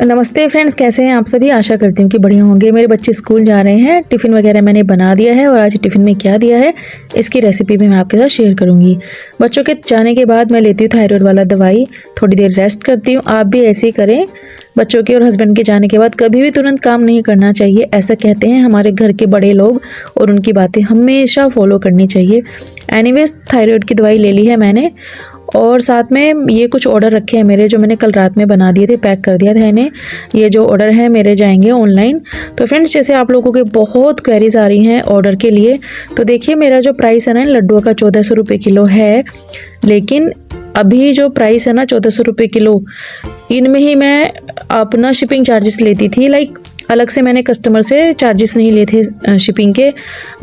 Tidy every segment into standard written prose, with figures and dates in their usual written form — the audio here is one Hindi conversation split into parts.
नमस्ते फ्रेंड्स, कैसे हैं आप सभी। आशा करती हूँ कि बढ़िया होंगे। मेरे बच्चे स्कूल जा रहे हैं, टिफ़िन वगैरह मैंने बना दिया है और आज टिफ़िन में क्या दिया है इसकी रेसिपी भी मैं आपके साथ शेयर करूँगी। बच्चों के जाने के बाद मैं लेती हूँ थायराइड वाला दवाई, थोड़ी देर रेस्ट करती हूँ। आप भी ऐसे ही करें। बच्चों के और हस्बैंड के जाने के बाद कभी भी तुरंत काम नहीं करना चाहिए, ऐसा कहते हैं हमारे घर के बड़े लोग, और उनकी बातें हमेशा फॉलो करनी चाहिए। एनीवेज, थायराइड की दवाई ले ली है मैंने और साथ में ये कुछ ऑर्डर रखे हैं मेरे, जो मैंने कल रात में बना दिए थे, पैक कर दिया था इन्हें। ये जो ऑर्डर है मेरे जाएंगे ऑनलाइन। तो फ्रेंड्स, जैसे आप लोगों के बहुत क्वेरीज आ रही हैं ऑर्डर के लिए, तो देखिए मेरा जो प्राइस है ना लड्डुओं का 1400 रुपये किलो है। लेकिन अभी जो प्राइस है ना 1400 रुपये किलो, इनमें ही मैं अपना शिपिंग चार्जेस लेती थी। लाइक अलग से मैंने कस्टमर से चार्जेस नहीं लिए थे शिपिंग के।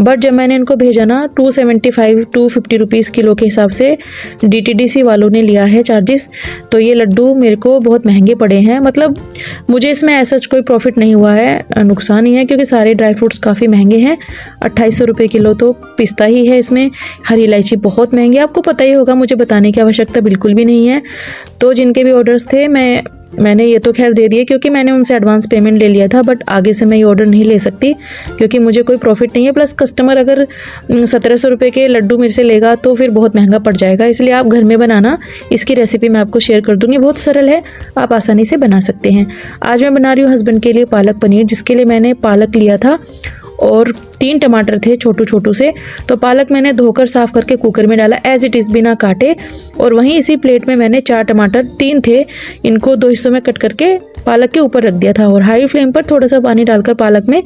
बट जब मैंने इनको भेजा ना 275 250 रुपीज़ किलो के हिसाब से DTDC वालों ने लिया है चार्जेस, तो ये लड्डू मेरे को बहुत महंगे पड़े हैं। मतलब मुझे इसमें ऐसा कोई प्रॉफिट नहीं हुआ है, नुकसान ही है, क्योंकि सारे ड्राई फ्रूट्स काफ़ी महंगे हैं। 2800 रुपये किलो तो पिस्ता ही है, इसमें हरी इलायची बहुत महंगी, आपको पता ही होगा, मुझे बताने की आवश्यकता बिल्कुल भी नहीं है। तो जिनके भी ऑर्डर्स थे मैंने ये तो खैर दे दिए, क्योंकि मैंने उनसे एडवांस पेमेंट ले लिया था। बट आगे से मैं ये ऑर्डर नहीं ले सकती, क्योंकि मुझे कोई प्रॉफिट नहीं है। प्लस कस्टमर अगर 1700 रुपये के लड्डू मेरे से लेगा तो फिर बहुत महंगा पड़ जाएगा। इसलिए आप घर में बनाना, इसकी रेसिपी मैं आपको शेयर कर दूँगी, बहुत सरल है, आप आसानी से बना सकते हैं। आज मैं बना रही हूँ हस्बैंड के लिए पालक पनीर, जिसके लिए मैंने पालक लिया था और 3 टमाटर थे छोटू छोटू से। तो पालक मैंने धोकर साफ़ करके कुकर में डाला एज इट इज़, बिना काटे। और वहीं इसी प्लेट में मैंने 4 टमाटर, 3 थे, इनको 2 हिस्सों में कट करके पालक के ऊपर रख दिया था। और हाई फ्लेम पर थोड़ा सा पानी डालकर पालक में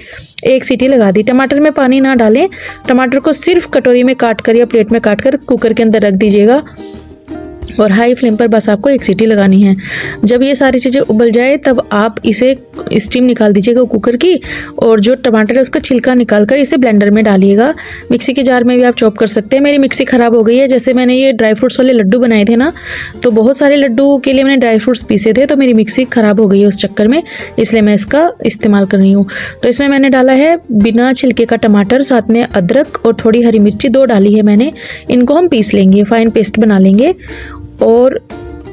1 सीटी लगा दी। टमाटर में पानी ना डालें, टमाटर को सिर्फ कटोरी में काट कर या प्लेट में काट कर कुकर के अंदर रख दीजिएगा और हाई फ्लेम पर बस आपको 1 सीटी लगानी है। जब ये सारी चीज़ें उबल जाए तब आप इसे स्टीम निकाल दीजिएगा कुकर की, और जो टमाटर है उसका छिलका निकाल कर इसे ब्लेंडर में डालिएगा। मिक्सी के जार में भी आप चॉप कर सकते हैं। मेरी मिक्सी ख़राब हो गई है। जैसे मैंने ये ड्राई फ्रूट्स वाले लड्डू बनाए थे ना, तो बहुत सारे लड्डू के लिए मैंने ड्राई फ्रूट्स पीसे थे, तो मेरी मिक्सी ख़राब हो गई है उस चक्कर में, इसलिए मैं इसका इस्तेमाल कर रही हूँ। तो इसमें मैंने डाला है बिना छिलके का टमाटर, साथ में अदरक और थोड़ी हरी मिर्ची 2 डाली है मैंने। इनको हम पीस लेंगे, फाइन पेस्ट बना लेंगे। और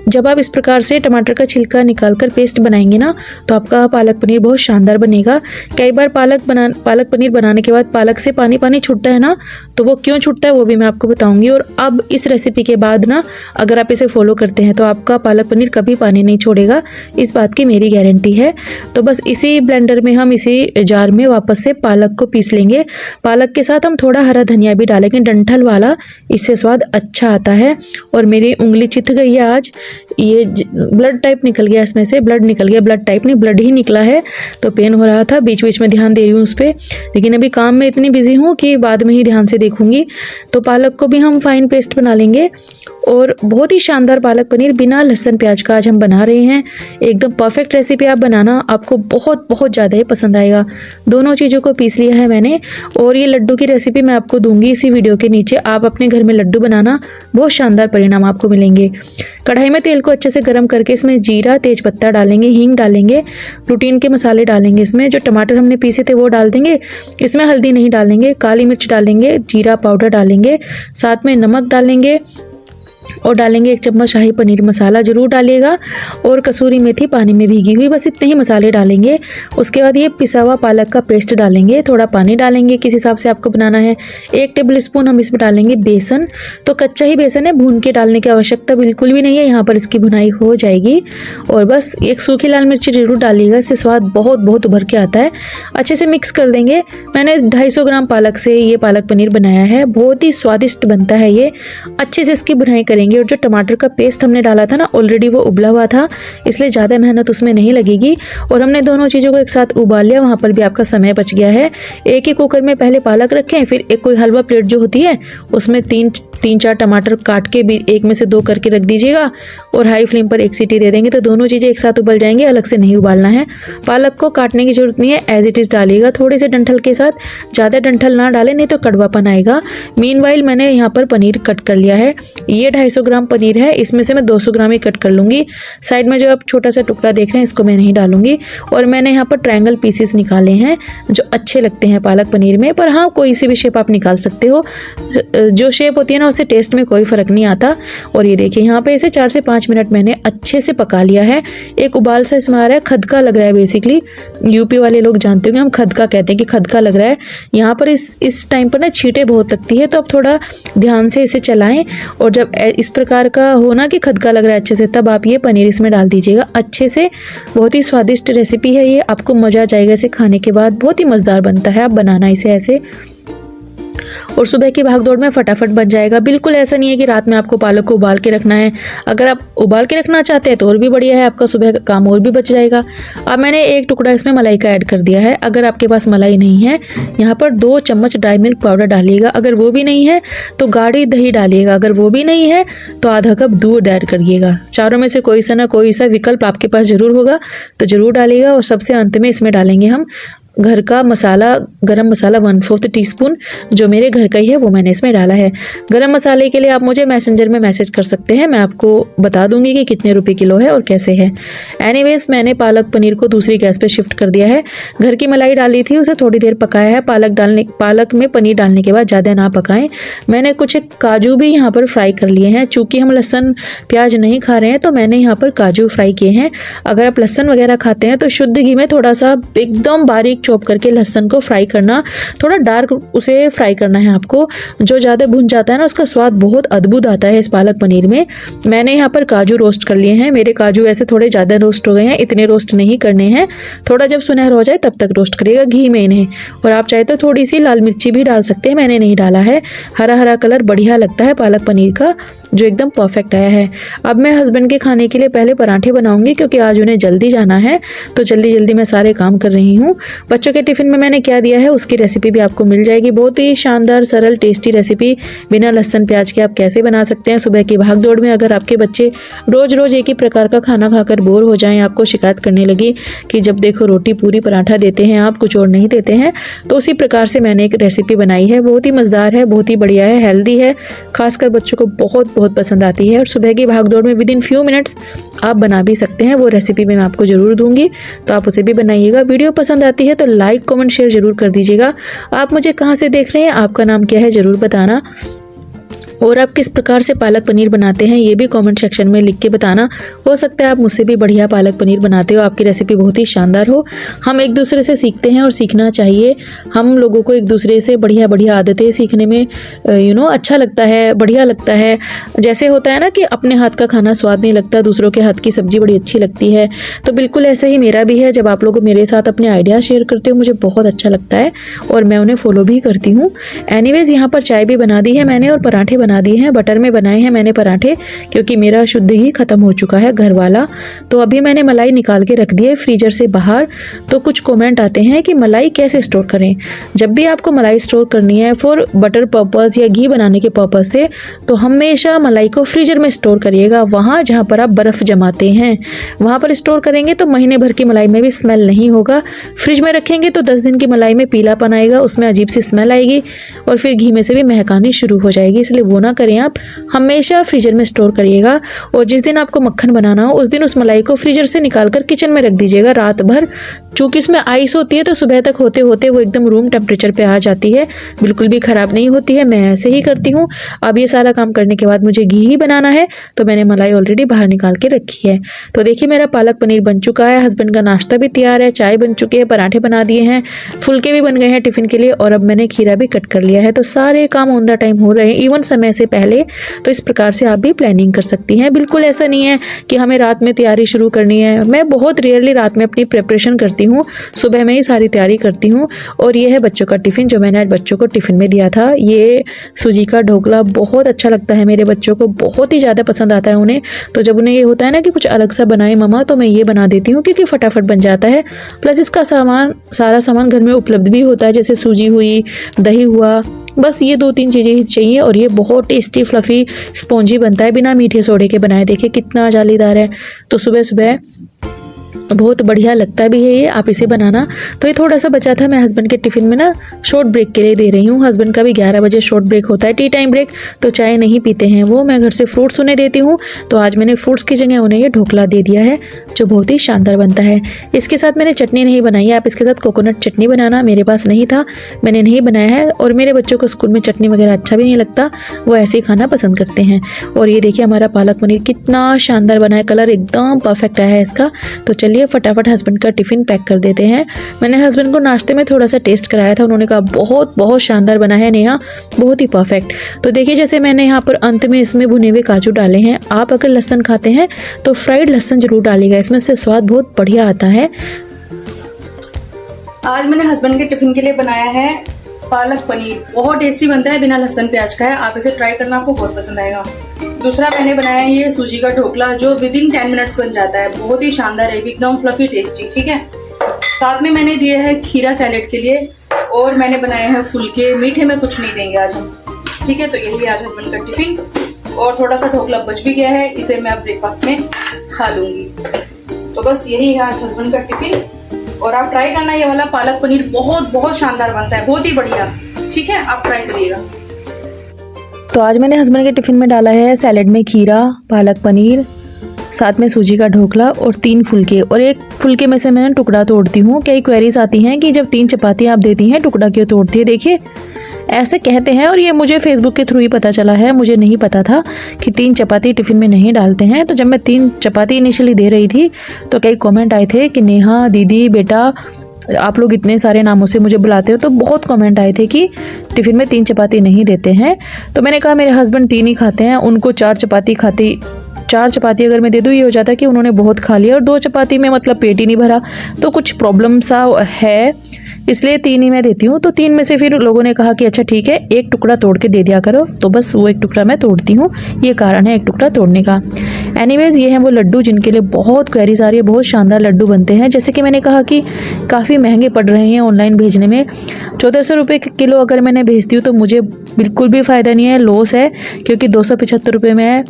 जब आप इस प्रकार से टमाटर का छिलका निकालकर पेस्ट बनाएंगे ना, तो आपका पालक पनीर बहुत शानदार बनेगा। कई बार पालक पनीर बनाने के बाद पालक से पानी छूटता है ना, तो वो क्यों छूटता है वो भी मैं आपको बताऊंगी। और अब इस रेसिपी के बाद ना, अगर आप इसे फॉलो करते हैं तो आपका पालक पनीर कभी पानी नहीं छोड़ेगा, इस बात की मेरी गारंटी है। तो बस इसी ब्लेंडर में हम इसी जार में वापस से पालक को पीस लेंगे। पालक के साथ हम थोड़ा हरा धनिया भी डालेंगे, डंठल वाला, इससे स्वाद अच्छा आता है। और मेरी उंगली चिथ गई है आज, ये ब्लड टाइप निकल गया, इसमें से ब्लड निकल गया, ब्लड टाइप नहीं ब्लड ही निकला है। तो पेन हो रहा था, बीच बीच में ध्यान दे रही हूँ उस पर, लेकिन अभी काम में इतनी बिजी हूँ कि बाद में ही ध्यान से देखूंगी। तो पालक को भी हम फाइन पेस्ट बना लेंगे। और बहुत ही शानदार पालक पनीर बिना लहसुन प्याज का आज हम बना रहे हैं। एकदम परफेक्ट रेसिपी आप बनाना, आपको बहुत बहुत ज़्यादा ही पसंद आएगा। दोनों चीज़ों को पीस लिया है मैंने, और ये लड्डू की रेसिपी मैं आपको दूंगी इसी वीडियो के नीचे। आप अपने घर में लड्डू बनाना, बहुत शानदार परिणाम आपको मिलेंगे। कढ़ाई में तेल को अच्छे से गर्म करके इसमें जीरा, तेज पत्ता डालेंगे, हींग डालेंगे, प्रोटीन के मसाले डालेंगे। इसमें जो टमाटर हमने पीसे थे वो डाल देंगे। इसमें हल्दी नहीं डालेंगे, काली मिर्च डालेंगे, जीरा पाउडर डालेंगे, साथ में नमक डालेंगे और डालेंगे 1 चम्मच शाही पनीर मसाला ज़रूर डालिएगा, और कसूरी मेथी पानी में भीगी हुई, बस इतने ही मसाले डालेंगे। उसके बाद ये पिसा हुआ पालक का पेस्ट डालेंगे, थोड़ा पानी डालेंगे किस हिसाब से आपको बनाना है। 1 टेबल स्पून हम इसमें डालेंगे बेसन। तो कच्चा ही बेसन है, भून के डालने की आवश्यकता बिल्कुल भी नहीं है, यहाँ पर इसकी भुनाई हो जाएगी। और बस 1 सूखी लाल मिर्ची जरूर डालिएगा, इससे स्वाद बहुत बहुत उभर के आता है। अच्छे से मिक्स कर देंगे। मैंने 250 ग्राम पालक से ये पालक पनीर बनाया है, बहुत ही स्वादिष्ट बनता है ये। अच्छे से इसकी भुनाई करेंगे। और जो टमाटर का पेस्ट हमने डाला था ना, ऑलरेडी वो उबला हुआ था, इसलिए ज़्यादा मेहनत उसमें नहीं लगेगी। और हमने दोनों चीज़ों को एक साथ उबाल लिया, वहाँ पर भी आपका समय बच गया है। एक ही कुकर में पहले पालक रखें, फिर एक कोई हलवा प्लेट जो होती है उसमें 3-4 टमाटर काट के भी 1 में से 2 करके रख दीजिएगा, और हाई फ्लेम पर 1 सीटी दे देंगे, तो दोनों चीज़ें एक साथ उबल जाएंगी, अलग से नहीं उबालना है। पालक को काटने की जरूरत नहीं है, एज इट इज़ डालिएगा, थोड़े से डंठल के साथ, ज़्यादा डंठल ना डालें नहीं तो कड़वापन आएगा। मीनवाइल मैंने यहाँ पर पनीर कट कर लिया है। ये 250 ग्राम पनीर है, इसमें से मैं 200 ग्राम ही कट कर लूँगी। साइड में जो आप छोटा सा टुकड़ा देख रहे हैं इसको मैं नहीं डालूंगी। और मैंने यहाँ पर ट्रायंगल पीसेस निकाले हैं जो अच्छे लगते हैं पालक पनीर में, पर हाँ कोई सी भी शेप आप निकाल सकते हो। जो शेप होती है ना उससे टेस्ट में कोई फ़र्क नहीं आता। और ये देखिए यहाँ पे इसे 4 से 5 मिनट मैंने अच्छे से पका लिया है। एक उबाल सा इसमें आ रहा है, खदका लग रहा है। बेसिकली यूपी वाले लोग जानते होंगे, हम खदका कहते हैं कि खदका लग रहा है। यहाँ पर इस टाइम पर ना छींटे बहुत लगती है, तो आप थोड़ा ध्यान से इसे चलाएं। और जब इस प्रकार का हो ना कि खदका लग रहा है अच्छे से, तब आप ये पनीर इसमें डाल दीजिएगा अच्छे से। बहुत ही स्वादिष्ट रेसिपी है ये, आपको मज़ा आ जाएगा इसे खाने के बाद। बहुत ही मज़ेदार बनता है, आप बनाना इसे ऐसे, और सुबह की भागदौड़ में फटाफट बन जाएगा। बिल्कुल ऐसा नहीं है कि रात में आपको पालक को उबाल के रखना है। अगर आप उबाल के रखना चाहते हैं तो और भी बढ़िया है, आपका सुबह का काम और भी बच जाएगा। अब मैंने एक टुकड़ा इसमें मलाई का ऐड कर दिया है। अगर आपके पास मलाई नहीं है, यहाँ पर 2 चम्मच ड्राई मिल्क पाउडर डालिएगा। अगर वो भी नहीं है तो गाढ़ी दही डालिएगा। अगर वो भी नहीं है तो आधा कप दूध ऐड करिएगा। चारों में से कोई सा ना कोई सा विकल्प आपके पास ज़रूर होगा, तो ज़रूर डालिएगा। और सबसे अंत में इसमें डालेंगे हम घर का मसाला, गरम मसाला 1/4 टीस्पून, जो मेरे घर का ही है वो मैंने इसमें डाला है। गरम मसाले के लिए आप मुझे मैसेंजर में मैसेज कर सकते हैं, मैं आपको बता दूंगी कि कितने रुपए किलो है और कैसे है। एनीवेज मैंने पालक पनीर को दूसरी गैस पे शिफ्ट कर दिया है। घर की मलाई डाली थी, उसे थोड़ी देर पकाया है। पालक में पनीर डालने के बाद ज़्यादा ना पकाएं। मैंने कुछ काजू भी यहाँ पर फ्राई कर लिए हैं। चूँकि हम लहसुन प्याज नहीं खा रहे हैं तो मैंने यहाँ पर काजू फ्राई किए हैं। अगर आप लहसुन वगैरह खाते हैं तो शुद्ध घी में थोड़ा सा एकदम बारीक चॉप करके लहसुन को फ्राई करना, थोड़ा डार्क उसे फ्राई करना है आपको। जो ज़्यादा भुन जाता है ना, उसका स्वाद बहुत अद्भुत आता है इस पालक पनीर में। मैंने यहाँ पर काजू रोस्ट कर लिए हैं। मेरे काजू ऐसे थोड़े ज़्यादा रोस्ट हो गए हैं, इतने रोस्ट नहीं करने हैं। थोड़ा जब सुनहरा हो जाए तब तक रोस्ट करिएगा घी में इन्हें। और आप चाहे तो थोड़ी सी लाल मिर्ची भी डाल सकते हैं, मैंने नहीं डाला है। हरा हरा कलर बढ़िया लगता है पालक पनीर का, जो एकदम परफेक्ट आया है। अब मैं हस्बैंड के खाने के लिए पहले पराठे बनाऊंगी, क्योंकि आज उन्हें जल्दी जाना है, तो जल्दी जल्दी मैं सारे काम कर रही हूँ। बच्चों के टिफ़िन में मैंने क्या दिया है उसकी रेसिपी भी आपको मिल जाएगी। बहुत ही शानदार, सरल, टेस्टी रेसिपी बिना लहसुन प्याज के आप कैसे बना सकते हैं सुबह की भागदौड़ में। अगर आपके बच्चे रोज़ रोज़ एक ही प्रकार का खाना खाकर बोर हो जाएं, आपको शिकायत करने लगी कि जब देखो रोटी पूरी पराठा देते हैं आप, कुछ और नहीं देते हैं, तो उसी प्रकार से मैंने एक रेसिपी बनाई है। बहुत ही मज़ेदार है, बहुत ही बढ़िया है, हेल्दी है, खासकर बच्चों को बहुत बहुत पसंद आती है। और सुबह की भागदौड़ में विदिन फ्यू मिनट्स आप बना भी सकते हैं। वो रेसिपी मैं आपको ज़रूर दूंगी, तो आप उसे भी बनाइएगा। वीडियो पसंद आती है तो लाइक कमेंट शेयर ज़रूर कर दीजिएगा। आप मुझे कहाँ से देख रहे हैं, आपका नाम क्या है, ज़रूर बताना। और आप किस प्रकार से पालक पनीर बनाते हैं ये भी कमेंट सेक्शन में लिख के बताना। हो सकता है आप मुझसे भी बढ़िया पालक पनीर बनाते हो, आपकी रेसिपी बहुत ही शानदार हो। हम एक दूसरे से सीखते हैं और सीखना चाहिए। हम लोगों को एक दूसरे से बढ़िया बढ़िया आदतें सीखने में अच्छा लगता है, बढ़िया लगता है। जैसे होता है ना कि अपने हाथ का खाना स्वाद नहीं लगता, दूसरों के हाथ की सब्जी बड़ी अच्छी लगती है, तो बिल्कुल ऐसा ही मेरा भी है। जब आप लोग मेरे साथ अपने आइडिया शेयर करते हो मुझे बहुत अच्छा लगता है और मैं उन्हें फॉलो भी करती हूँ। एनीवेज यहाँ पर चाय भी बना दी है मैंने और पराठे बना दिए हैं। बटर में बनाए हैं मैंने पराठे, क्योंकि मेरा शुद्ध घी खत्म हो चुका है घर वाला। तो अभी मैंने मलाई निकाल के रख दी है फ्रीजर से बाहर। तो कुछ कमेंट आते हैं कि मलाई कैसे स्टोर करें। जब भी आपको मलाई स्टोर करनी है फॉर बटर पर्पस या घी बनाने के पर्पस से, तो हमेशा मलाई को फ्रीजर में स्टोर करिएगा। वहाँ जहाँ पर आप बर्फ़ जमाते हैं वहाँ पर स्टोर करेंगे तो महीने भर की मलाई में भी स्मेल नहीं होगा। फ्रिज में रखेंगे तो 10 दिन की मलाई में पीलापन आएगा, उसमें अजीब सी स्मेल आएगी और फिर घी में से भी महकानी शुरू हो जाएगी। इसलिए वो ना करें, आप हमेशा फ्रीजर में स्टोर करिएगा। और जिस दिन आपको मक्खन बनाना हो उस दिन उस मलाई को फ्रीजर से निकालकर किचन में रख दीजिएगा रात भर। चूँकि इसमें आइस होती है तो सुबह तक होते होते वो एकदम रूम टेम्परेचर पे आ जाती है, बिल्कुल भी ख़राब नहीं होती है। मैं ऐसे ही करती हूँ। अब ये सारा काम करने के बाद मुझे घी ही बनाना है, तो मैंने मलाई ऑलरेडी बाहर निकाल के रखी है। तो देखिए मेरा पालक पनीर बन चुका है, हस्बैंड का नाश्ता भी तैयार है, चाय बन चुकी है, पराठे बना दिए हैं, फुलके भी बन गए हैं टिफ़िन के लिए, और अब मैंने खीरा भी कट कर लिया है। तो सारे काम ऑन द टाइम हो रहे हैं, इवन समय से पहले। तो इस प्रकार से आप भी प्लानिंग कर सकती हैं। बिल्कुल ऐसा नहीं है कि हमें रात में तैयारी शुरू करनी है। मैं बहुत रेयरली रात में अपनी प्रिपरेशन करती हूँ, सुबह में ही सारी तैयारी करती हूँ। और ये है बच्चों का टिफ़िन जो मैंने आज बच्चों को टिफ़िन में दिया था। ये सूजी का ढोकला बहुत अच्छा लगता है मेरे बच्चों को, बहुत ही ज़्यादा पसंद आता है उन्हें। तो जब उन्हें ये होता है ना कि कुछ अलग सा बनाए मम्मा, तो मैं ये बना देती हूँ क्योंकि फटाफट बन जाता है। प्लस इसका सारा सामान घर में उपलब्ध भी होता है, जैसे सूजी हुई, दही हुआ, बस ये 2-3 चीज़ें ही चाहिए। और ये बहुत टेस्टी फ्लफ़ी स्पॉन्जी बनता है बिना मीठे सोडे के बनाए। देखिए कितना जालीदार है। तो सुबह सुबह बहुत बढ़िया लगता भी है ये, आप इसे बनाना। तो ये थोड़ा सा बचा था, मैं हस्बैंड के टिफ़िन में ना शॉर्ट ब्रेक के लिए दे रही हूँ। हस्बैंड का भी 11 बजे शॉर्ट ब्रेक होता है, टी टाइम ब्रेक, तो चाय नहीं पीते हैं वो। मैं घर से फ्रूट्स उन्हें देती हूँ, तो आज मैंने फ्रूट्स की जगह उन्हें ये ढोकला दे दिया है, जो बहुत ही शानदार बनता है। इसके साथ मैंने चटनी नहीं बनाई है, आप इसके साथ कोकोनट चटनी बनाना, मेरे पास नहीं था, मैंने नहीं बनाया है। और मेरे बच्चों को स्कूल में चटनी वगैरह अच्छा भी नहीं लगता, वो ऐसे ही खाना पसंद करते हैं। और ये देखिए हमारा पालक पनीर कितना शानदार बना है, कलर एकदम परफेक्ट आया है इसका। तो चलिए फटाफट हस्बैंड का टिफ़िन पैक कर देते हैं। मैंने हस्बैंड को नाश्ते में थोड़ा सा टेस्ट कराया था, उन्होंने कहा बहुत बहुत शानदार बना है नेहा, बहुत ही परफेक्ट। तो देखिए जैसे मैंने यहाँ पर अंत में इसमें भुने हुए काजू डाले हैं। आप अगर लहसुन खाते हैं तो फ्राइड लहसुन जरूर डालिएगा, इसमें से स्वाद बहुत बढ़िया आता है। आज मैंने हस्बैंड के टिफिन के लिए बनाया है पालक पनीर, बहुत टेस्टी बनता है, बिना लहसुन प्याज का है। आप इसे ट्राई करना, आपको बहुत पसंद आएगा। दूसरा मैंने बनाया है ये सूजी का ढोकला, जो विद इन 10 मिनट्स बन जाता है, बहुत ही शानदार है, एकदम फ्लफी टेस्टी। ठीक है, साथ में मैंने दिए है खीरा सैलेड के लिए, और मैंने बनाए हैं फुलके। मीठे में कुछ नहीं देंगे आज हम, ठीक है। तो यही है आज हस्बैंड का टिफिन, और थोड़ा सा ढोकला बच भी गया है, इसे मैं ब्रेकफास्ट में खा लूंगी। तो बस यही है आज हस्बैंड का टिफिन, और आप ट्राई करना ये वाला पालक पनीर, बहुत बहुत शानदार बनता है, बहुत ही बढ़िया। ठीक है, आप ट्राई करिएगा। तो आज मैंने हस्बैंड के टिफ़िन में डाला है सैलेड में खीरा, पालक पनीर, साथ में सूजी का ढोकला और 3 फुलके। और एक फुलके में से मैंने टुकड़ा तोड़ती हूँ। कई क्वेरीज आती हैं कि जब 3 चपाती आप देती हैं टुकड़ा क्यों तोड़ती है। देखिए ऐसे कहते हैं, और ये मुझे फेसबुक के थ्रू ही पता चला है, मुझे नहीं पता था कि 3 चपाती टिफ़िन में नहीं डालते हैं। तो जब मैं 3 चपाती इनिशियली दे रही थी तो कई कमेंट आए थे कि नेहा दीदी बेटा आप लोग इतने सारे नामों से मुझे बुलाते हो। तो बहुत कमेंट आए थे कि टिफ़िन में 3 चपाती नहीं देते हैं। तो मैंने कहा मेरे हस्बैंड 3 ही खाते हैं, उनको 4 चपाती अगर मैं दे दूँ ये हो जाता है कि उन्होंने बहुत खा लिया, और 2 चपाती में मतलब पेट ही नहीं भरा, तो कुछ प्रॉब्लम सा है, इसलिए 3 ही मैं देती हूँ। तो 3 में से फिर लोगों ने कहा कि अच्छा ठीक है, एक टुकड़ा तोड़ के दे दिया करो, तो बस वो एक टुकड़ा मैं तोड़ती हूँ, ये कारण है एक टुकड़ा तोड़ने का। एनीवेज ये हैं वो लड्डू जिनके लिए बहुत क्वेरीज आ रही है, बहुत शानदार लड्डू बनते हैं। जैसे कि मैंने कहा कि काफ़ी महंगे पड़ रहे हैं ऑनलाइन भेजने में, 1400 रुपये किलो अगर मैंने भेजती हूँ तो मुझे बिल्कुल भी फ़ायदा नहीं है, लॉस है, क्योंकि 275 रुपये में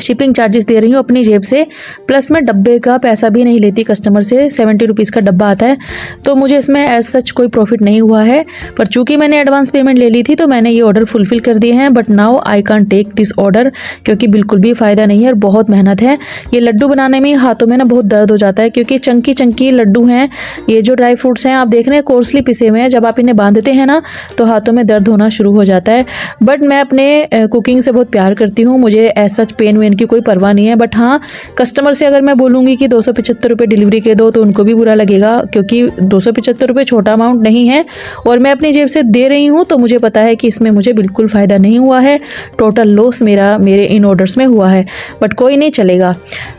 शिपिंग चार्जेस दे रही हूँ अपनी जेब से, प्लस मैं डब्बे का पैसा भी नहीं लेती कस्टमर से, 70 रुपीज़ का डब्बा आता है। तो मुझे इसमें एज सच कोई प्रॉफिट नहीं हुआ है, पर चूंकि मैंने एडवांस पेमेंट ले ली थी तो मैंने ये ऑर्डर फुलफिल कर दिए हैं। But now I can't take this order, क्योंकि बिल्कुल भी फ़ायदा नहीं है और बहुत मेहनत है। ये लड्डू बनाने में हाथों में ना बहुत दर्द हो जाता है, क्योंकि चंकी चंकी लड्डू हैं। ये जो ड्राई फ्रूट्स हैं आप देख रहे हैं कोर्सली पिसे हुए हैं, जब आप इन्हें बांधते हैं ना तो हाथों में दर्द होना शुरू हो जाता है। बट मैं अपने कुकिंग से बहुत प्यार करती हूँ, मुझे एज सच पेन वेन की कोई परवाह नहीं है। बट हाँ, कस्टमर से अगर मैं बोलूँगी कि 275 रुपये डिलीवरी के दो तो उनको भी बुरा लगेगा, क्योंकि 275 रुपये छोटा अमाउंट नहीं है, और मैं अपनी जेब से दे रही हूँ, तो मुझे पता है कि इसमें मुझे बिल्कुल फ़ायदा नहीं हुआ है, टोटल लॉस मेरे इन ऑर्डर्स में हुआ है। बट कोई नहीं, चलेगा।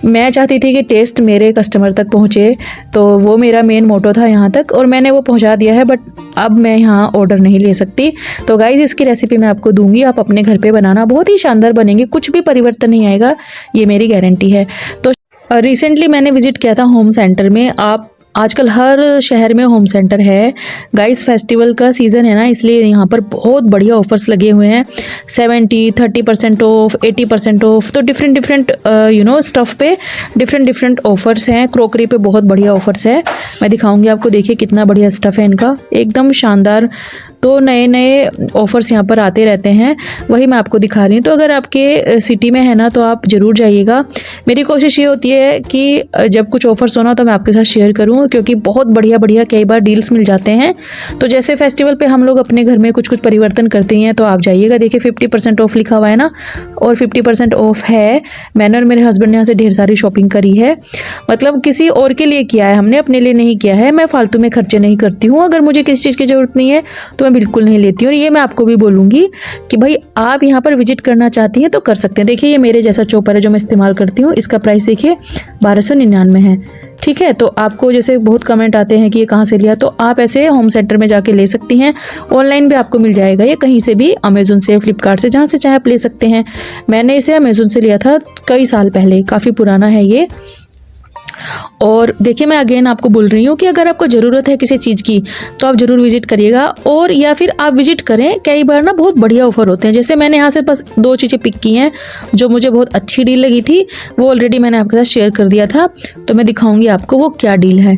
मैं चाहती थी कि टेस्ट मेरे कस्टमर तक पहुँचे, तो वो मेरा मेन मोटो था यहाँ तक, और मैंने वो पहुँचा दिया है। बट अब मैं यहाँ ऑर्डर नहीं ले सकती। तो गाइज़ इसकी रेसिपी मैं आपको दूंगी, आप अपने घर पे बनाना, बहुत ही शानदार बनेंगे, कुछ भी परिवर्तन नहीं आएगा, ये मेरी गारंटी है। तो रिसेंटली मैंने विजिट किया था होम सेंटर में। आप आजकल हर शहर में होम सेंटर है। गाइस फेस्टिवल का सीज़न है ना, इसलिए यहाँ पर बहुत बढ़िया ऑफर्स लगे हुए हैं, 70, 30% ऑफ, 80% ऑफ। तो डिफरेंट स्टफ़ पे डिफरेंट ऑफर्स हैं। क्रोकरी पे बहुत बढ़िया ऑफर्स है, मैं दिखाऊंगी आपको। देखिए कितना बढ़िया स्टफ़ है इनका, एकदम शानदार। तो नए नए ऑफ़र्स यहाँ पर आते रहते हैं, वही मैं आपको दिखा रही हूँ। तो अगर आपके सिटी में है ना तो आप ज़रूर जाइएगा। मेरी कोशिश ये होती है कि जब कुछ ऑफ़र्स हो ना तो मैं आपके साथ शेयर करूँ, क्योंकि बहुत बढ़िया कई बार डील्स मिल जाते हैं। तो जैसे फेस्टिवल पे हम लोग अपने घर में कुछ परिवर्तन करते हैं, तो आप जाइएगा। देखिए 50% ऑफ लिखा हुआ है ना, और 50% ऑफ है। मैंने और मेरे हस्बैंड ने यहाँ से ढेर सारी शॉपिंग करी है, मतलब किसी और के लिए किया है, हमने अपने लिए नहीं किया है। मैं फालतू में खर्चे नहीं करती हूँ, अगर मुझे किसी चीज़ की ज़रूरत नहीं है तो मैं बिल्कुल नहीं लेती हूँ। और ये मैं आपको भी बोलूँगी कि भाई आप यहाँ पर विजिट करना चाहती हैं तो कर सकते हैं। देखिए ये मेरे जैसा चॉपर है जो मैं इस्तेमाल करती हूँ, इसका प्राइस देखिए 1299 है। ठीक है, तो आपको जैसे बहुत कमेंट आते हैं कि ये कहाँ से लिया, तो आप ऐसे होम सेंटर में जाके ले सकती हैं। ऑनलाइन भी आपको मिल जाएगा ये, कहीं से भी, अमेज़न से, फ्लिपकार्ट से, जहाँ से चाहे आप ले सकते हैं। मैंने इसे अमेज़न से लिया था कई साल पहले, काफ़ी पुराना है ये। और देखिए मैं अगेन आपको बोल रही हूँ कि अगर आपको ज़रूरत है किसी चीज़ की तो आप ज़रूर विजिट करिएगा, और या फिर आप विजिट करें। कई बार ना बहुत बढ़िया ऑफर होते हैं। जैसे मैंने यहाँ से बस 2 चीज़ें पिक की हैं जो मुझे बहुत अच्छी डील लगी थी, वो ऑलरेडी मैंने आपके साथ शेयर कर दिया था, तो मैं दिखाऊंगी आपको वो क्या डील है।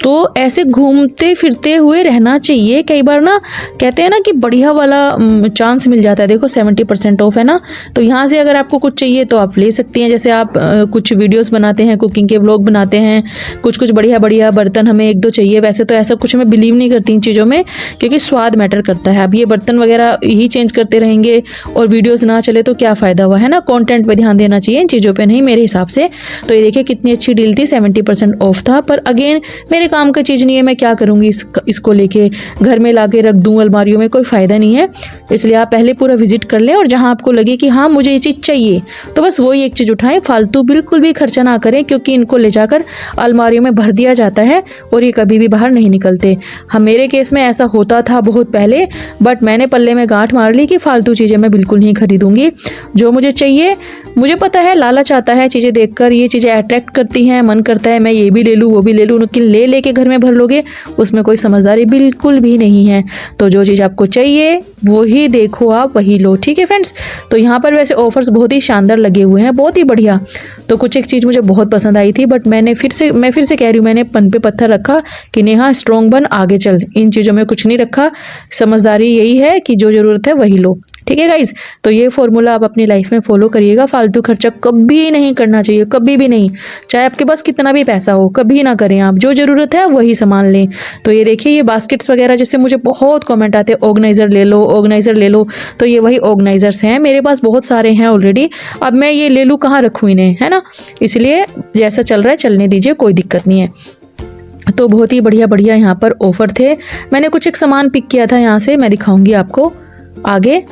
तो ऐसे घूमते फिरते हुए रहना चाहिए। कई बार ना कहते हैं ना कि बढ़िया वाला चांस मिल जाता है। देखो 70% ऑफ है ना, तो यहाँ से अगर आपको कुछ चाहिए तो आप ले सकती हैं। जैसे आप कुछ वीडियोस बनाते हैं, कुकिंग के व्लॉग बनाते हैं, कुछ बढ़िया बढ़िया बर्तन हमें 1-2 चाहिए। वैसे तो ऐसा कुछ मैं बिलीव नहीं करती इन चीज़ों में, क्योंकि स्वाद मैटर करता है। अब ये बर्तन वगैरह ही चेंज करते रहेंगे और वीडियोज़ ना चले तो क्या फ़ायदा हुआ, है ना। कॉन्टेंट पर ध्यान देना चाहिए, इन चीज़ों पर नहीं, मेरे हिसाब से। तो ये देखिए कितनी अच्छी डील थी, 70% ऑफ था। पर अगेन मेरे काम का चीज़ नहीं है, मैं क्या करूँगी इसको लेके घर में ला के रख दूँ अलमारियों में, कोई फ़ायदा नहीं है। इसलिए आप पहले पूरा विजिट कर लें, और जहाँ आपको लगे कि हाँ मुझे ये चीज़ चाहिए तो बस वही एक चीज़ उठाएं। फालतू बिल्कुल भी खर्चा ना करें, क्योंकि इनको ले जाकर अलमारियों में भर दिया जाता है और ये कभी भी बाहर नहीं निकलते। हम मेरे केस में ऐसा होता था बहुत पहले, बट मैंने पल्ले में गांठ मार ली कि फालतू चीज़ें मैं बिल्कुल नहीं खरीदूंगी। जो मुझे चाहिए, मुझे पता है लालच आता है चीज़ें देखकर, ये चीज़ें अट्रैक्ट करती हैं, मन करता है मैं ये भी ले लूँ वो भी ले लूँ, लेकिन ले लेके घर में भर लोगे उसमें कोई समझदारी बिल्कुल भी नहीं है। तो जो चीज़ आपको चाहिए वही देखो, आप वही लो, ठीक है फ्रेंड्स। तो यहाँ पर वैसे ऑफर्स बहुत ही शानदार लगे हुए हैं, बहुत ही बढ़िया। तो कुछ एक चीज़ मुझे बहुत पसंद आई थी, बट मैं फिर से कह रही हूँ, मैंने पन पे पत्थर रखा कि नेहा स्ट्रॉन्ग बन, आगे चल। इन चीज़ों में कुछ नहीं रखा। समझदारी यही है कि जो ज़रूरत है वही लो, ठीक है गाइज। तो ये फॉर्मूला आप अपनी लाइफ में फॉलो करिएगा। फालतू खर्चा कभी नहीं करना चाहिए, कभी भी नहीं, चाहे आपके पास कितना भी पैसा हो, कभी ना करें आप। जो ज़रूरत है वही सामान लें। तो ये देखिए ये बास्केट्स वगैरह, जैसे मुझे बहुत कमेंट आते हैं ऑर्गेनाइज़र ले लो, ऑर्गेनाइज़र ले लो, तो ये वही ऑर्गेनाइज़र्स हैं। मेरे पास बहुत सारे हैं ऑलरेडी। अब मैं ये ले लूँ, कहाँ रखूँ इन्हें, है ना। इसलिए जैसा चल रहा है चलने दीजिए, कोई दिक्कत नहीं है। तो बहुत ही बढ़िया बढ़िया यहाँ पर ऑफर थे। मैंने कुछ एक सामान पिक किया था यहाँ से, मैं दिखाऊंगी आपको आगे।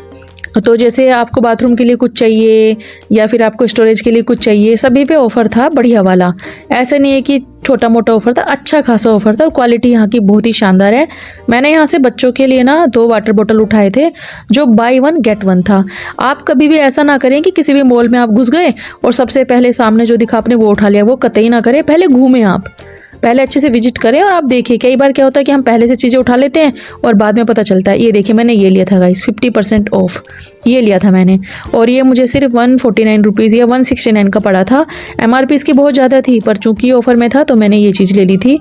तो जैसे आपको बाथरूम के लिए कुछ चाहिए या फिर आपको स्टोरेज के लिए कुछ चाहिए, सभी पे ऑफर था बढ़िया वाला। ऐसा नहीं है कि छोटा मोटा ऑफर था, अच्छा खासा ऑफर था, और क्वालिटी यहाँ की बहुत ही शानदार है। मैंने यहाँ से बच्चों के लिए ना 2 वाटर बोतल उठाए थे जो बाय 1 गेट 1 था। आप कभी भी ऐसा ना करें कि किसी भी मॉल में आप घुस गए और सबसे पहले सामने जो दिखा आपने वो उठा लिया, वो कतई ना करें। पहले घूमें, आप पहले अच्छे से विजिट करें और आप देखिए। कई बार क्या होता है कि हम पहले से चीज़ें उठा लेते हैं और बाद में पता चलता है। ये देखिए मैंने ये लिया था गाइस, 50% ऑफ ये लिया था मैंने, और ये मुझे सिर्फ 149 रुपीज़ या 169 का पड़ा था। MRP इसकी बहुत ज़्यादा थी, पर चूंकि ऑफर में था तो मैंने ये चीज़ ले ली थी।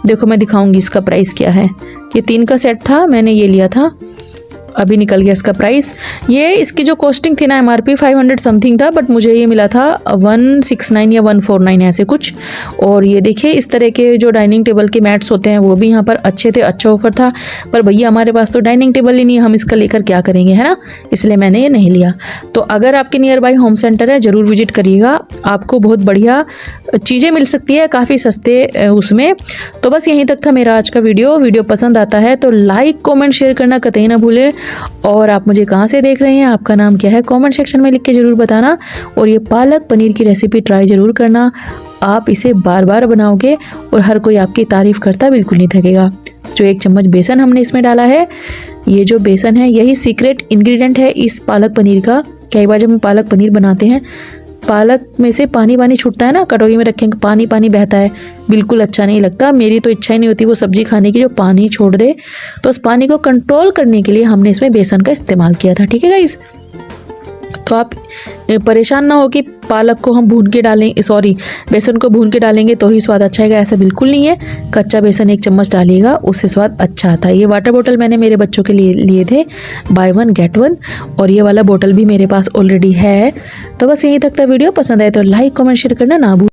देखो मैं दिखाऊंगी इसका प्राइस क्या है। ये 3 का सेट था, मैंने ये लिया था, अभी निकल गया इसका प्राइस। ये इसकी जो कॉस्टिंग थी ना MRP 500 समथिंग था, बट मुझे ये मिला था 169 या 149 ऐसे कुछ। और ये देखिए इस तरह के जो डाइनिंग टेबल के मैट्स होते हैं वो भी यहाँ पर अच्छे थे, अच्छा ऑफर था। पर भैया हमारे पास तो डाइनिंग टेबल ही नहीं है, हम इसका लेकर क्या करेंगे, है ना। इसलिए मैंने ये नहीं लिया। तो अगर आपके नियर बाई होम सेंटर है ज़रूर विजिट करिएगा, आपको बहुत बढ़िया चीज़ें मिल सकती है काफ़ी सस्ते उसमें। तो बस यहीं तक था मेरा आज का वीडियो पसंद आता है तो लाइक कमेंट शेयर करना कतई ना भूलें। और आप मुझे कहाँ से देख रहे हैं, आपका नाम क्या है, कमेंट सेक्शन में लिख के ज़रूर बताना। और ये पालक पनीर की रेसिपी ट्राई ज़रूर करना, आप इसे बार बार बनाओगे और हर कोई आपकी तारीफ़ करता बिल्कुल नहीं थकेगा। जो 1 चम्मच बेसन हमने इसमें डाला है, ये जो बेसन है यही सीक्रेट इंग्रेडिएंट है इस पालक पनीर का। कई बार जब हम पालक पनीर बनाते हैं, पालक में से पानी छूटता है ना, कटोरी में रखेंगे पानी बहता है, बिल्कुल अच्छा नहीं लगता। मेरी तो इच्छा ही नहीं होती वो सब्जी खाने की जो पानी छोड़ दे। तो उस पानी को कंट्रोल करने के लिए हमने इसमें बेसन का इस्तेमाल किया था, ठीक है गाइस। तो आप परेशान ना हो कि पालक को हम भून के डालें, सॉरी बेसन को भून के डालेंगे तो ही स्वाद अच्छा आएगा, ऐसा बिल्कुल नहीं है। कच्चा बेसन 1 चम्मच डालिएगा, उससे स्वाद अच्छा आता है। ये वाटर बोतल मैंने मेरे बच्चों के लिए लिए थे बाय 1 गेट 1, और ये वाला बोतल भी मेरे पास ऑलरेडी है। तो बस यहीं तक था वीडियो। पसंद आए तो लाइक कमेंट शेयर करना ना भूलें।